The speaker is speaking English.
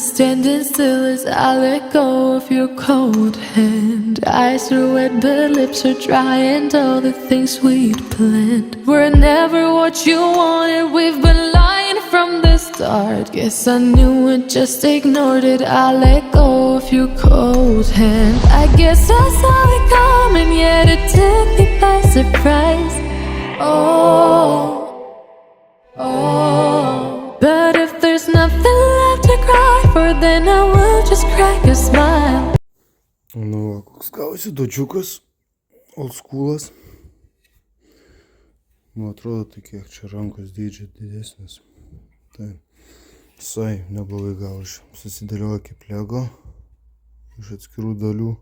standing still as I let go of your cold hand. Eyes are wet, but lips are dry, and all the things we'd planned were never what you wanted. We've been lying from the start. Guess I knew it, just ignored it. I let go of your cold hand. I guess I saw it coming, yet it took me by surprise. Oh, but if there's nothing left to cry for, then I will just crack a smile. Nu, koks gavosi dočiukas, oldschoolas. Nu, atrodo, tai kiek čia rankos dydžio didesnis. Tai visai neblogai gavosi. Susidėlioja kaip lego iš atskirų dalių.